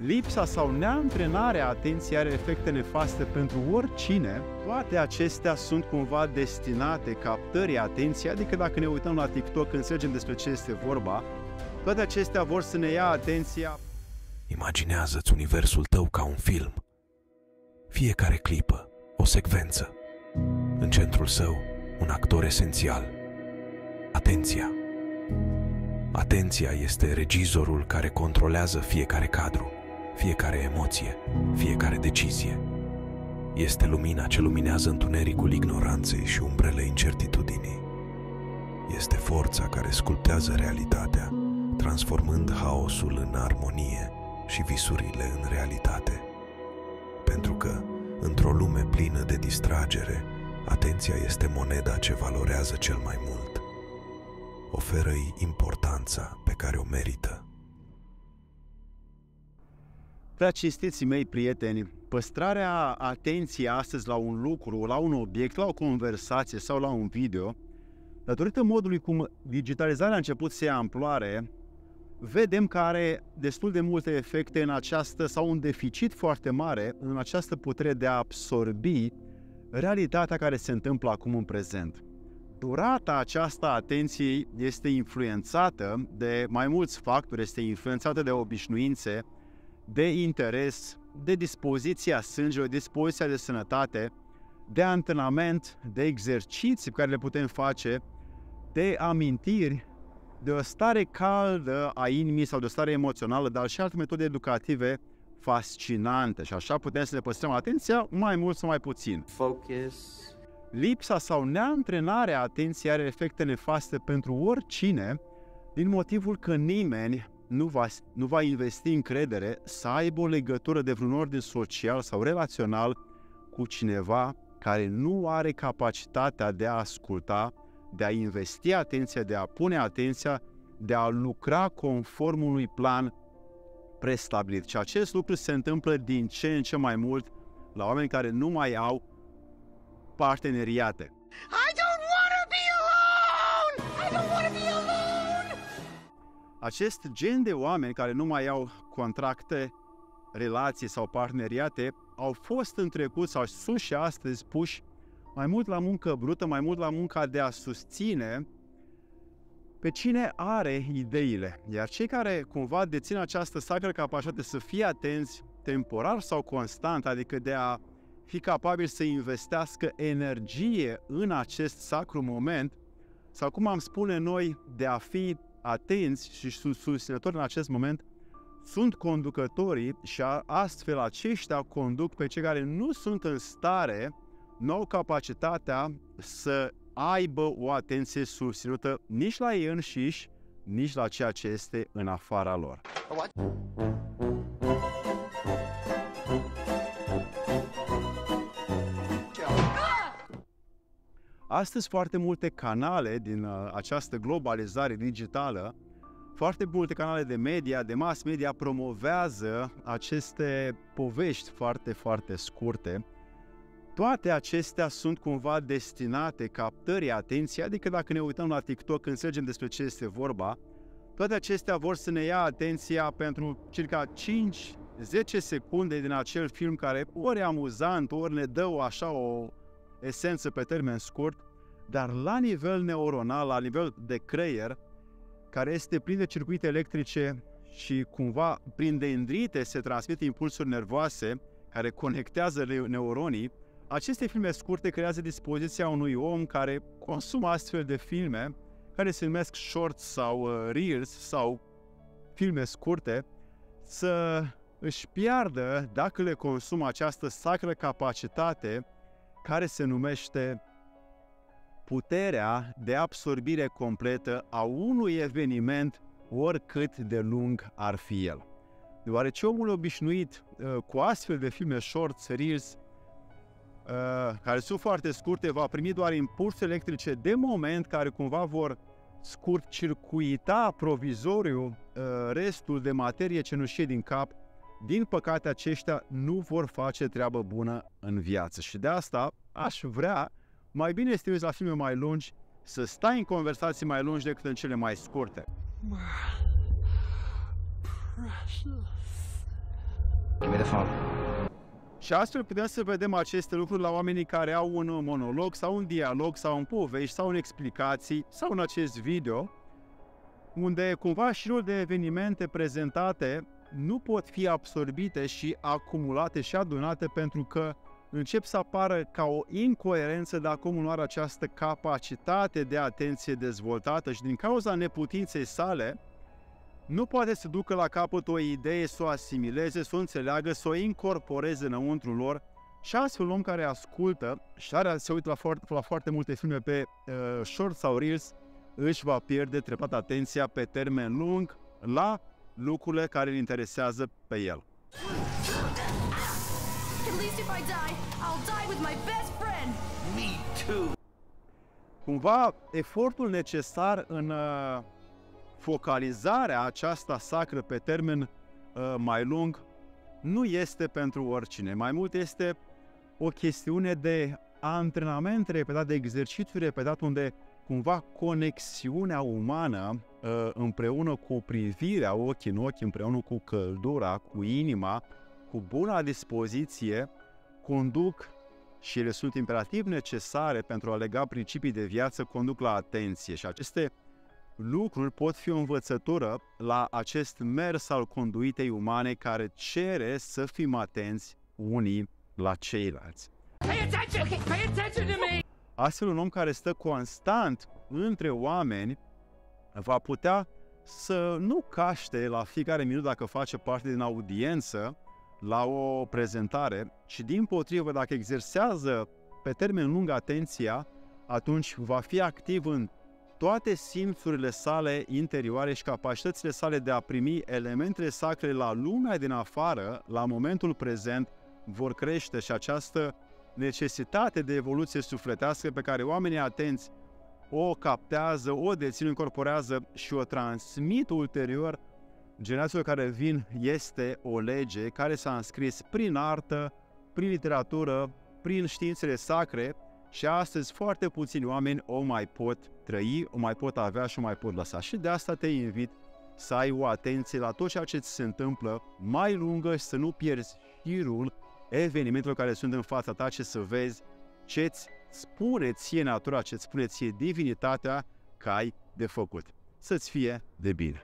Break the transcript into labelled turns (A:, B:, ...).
A: Lipsa sau neantrenarea atenției are efecte nefaste pentru oricine. Toate acestea sunt cumva destinate captării atenției, adică dacă ne uităm la TikTok, înțelegem despre ce este vorba. Toate acestea vor să ne ia atenția.
B: Imaginează-ți universul tău ca un film. Fiecare clipă, o secvență. În centrul său, un actor esențial. Atenția. Atenția este regizorul care controlează fiecare cadru, fiecare emoție, fiecare decizie. Este lumina ce luminează întunericul ignoranței și umbrele incertitudinii. Este forța care sculptează realitatea, transformând haosul în armonie și visurile în realitate. Pentru că, într-o lume plină de distragere, atenția este moneda ce valorează cel mai mult. Oferă-i importanța pe care o merită.
A: Prea cinstiții mei prieteni, păstrarea atenției astăzi la un lucru, la un obiect, la o conversație sau la un video, datorită modului cum digitalizarea a început să ia amploare, vedem că are destul de multe efecte în această, sau un deficit foarte mare în această putere de a absorbi realitatea care se întâmplă acum în prezent. Durata aceasta a atenției este influențată de mai mulți factori, este influențată de obișnuințe, de interes, de dispoziția sângelui, dispoziția de sănătate, de antrenament, de exerciții pe care le putem face, de amintiri, de o stare caldă a inimii sau de o stare emoțională, dar și alte metode educative fascinante. Și așa putem să ne păstrăm atenția mai mult sau mai puțin.
C: Focus.
A: Lipsa sau neantrenarea atenției are efecte nefaste pentru oricine, din motivul că nimeni nu va investi încredere să aibă o legătură de vreun ordin social sau relațional cu cineva care nu are capacitatea de a asculta, de a investi atenția, de a pune atenția, de a lucra conform unui plan prestabilit. Și acest lucru se întâmplă din ce în ce mai mult la oameni care nu mai au parteneriate.
D: I don't want to be alone! I don't want to be alone!
A: Acest gen de oameni care nu mai au contracte, relații sau parteneriate au fost în trecut sau sunt și astăzi puși mai mult la muncă brută, mai mult la munca de a susține pe cine are ideile. Iar cei care cumva dețin această sacră capacitate să fie atenți temporar sau constant, adică de a fi capabil să investească energie în acest sacru moment, sau cum am spune noi, de a fi atenți și susținători în acest moment, sunt conducătorii și astfel aceștia conduc pe cei care nu sunt în stare, nu au capacitatea să aibă o atenție susținută nici la ei înșiși, nici la ceea ce este în afara lor. Astăzi foarte multe canale din această globalizare digitală, foarte multe canale de media, de mass media promovează aceste povești foarte, foarte scurte. Toate acestea sunt cumva destinate captării atenției, adică dacă ne uităm la TikTok, înțelegem despre ce este vorba. Toate acestea vor să ne ia atenția pentru circa 5-10 secunde din acel film care ori e amuzant, ori ne dă o esență pe termen scurt, dar la nivel neuronal, la nivel de creier, care este plin de circuite electrice și cumva prin dendrite se transmit impulsuri nervoase care conectează neuronii, aceste filme scurte creează dispoziția unui om care consumă astfel de filme, care se numesc shorts sau reels sau filme scurte, să își piardă, dacă le consumă, această sacră capacitate care se numește puterea de absorbire completă a unui eveniment, oricât de lung ar fi el. Deoarece omul obișnuit cu astfel de filme shorts, reels, care sunt foarte scurte, va primi doar impulsuri electrice de moment care cumva vor scurt-circuita provizoriu restul de materie cenușie din cap. Din păcate, aceștia nu vor face treabă bună în viață și de asta aș vrea mai bine să te uiți la filme mai lungi, să stai în conversații mai lungi decât în cele mai scurte.
D: Precious.
C: Give me the phone.
A: Și astfel putem să vedem aceste lucruri la oamenii care au un monolog sau un dialog sau un povești sau în explicații sau în acest video, unde cumva șirul de evenimente prezentate nu pot fi absorbite și acumulate și adunate pentru că încep să apară ca o incoerență dacă omul nu are această capacitate de atenție dezvoltată și din cauza neputinței sale nu poate să ducă la capăt o idee, să o asimileze, să o înțeleagă, să o incorporeze înăuntru lor și astfel un om care ascultă și se uită la foarte multe filme pe short sau reels își va pierde treptat atenția pe termen lung la lucrurile care îl interesează pe el.
D: At least if I die, I'll die with my best friend.
B: Me too.
A: Cumva, efortul necesar în focalizarea aceasta sacră pe termen mai lung nu este pentru oricine. Mai mult este o chestiune de antrenament repetat, de exercițiu repetat, unde cumva conexiunea umană împreună cu privirea ochi în ochi, împreună cu căldura, cu inima, cu buna dispoziție, conduc și ele sunt imperativ necesare pentru a lega principii de viață, conduc la atenție și aceste lucruri pot fi o învățătură la acest mers al conduitei umane care cere să fim atenți unii la ceilalți.
D: Pay attention! Okay, pay attention to me!
A: Astfel, un om care stă constant între oameni va putea să nu caște la fiecare minut dacă face parte din audiență la o prezentare, ci dimpotrivă, dacă exersează pe termen lung atenția, atunci va fi activ în toate simțurile sale interioare și capacitățile sale de a primi elementele sacre la lumea din afară, la momentul prezent, vor crește și această necesitate de evoluție sufletească pe care oamenii atenți o captează, o dețin, incorporează și o transmit ulterior generațiilor care vin, este o lege care s-a înscris prin artă, prin literatură, prin științele sacre și astăzi foarte puțini oameni o mai pot trăi, o mai pot avea și o mai pot lăsa. Și de asta te invit să ai o atenție la tot ceea ce ți se întâmplă mai lungă și să nu pierzi șirul evenimentelor care sunt în fața ta, ce să vezi ce-ți spune ție natura, ce-ți spune ție divinitatea că ai de făcut. Să-ți fie de bine!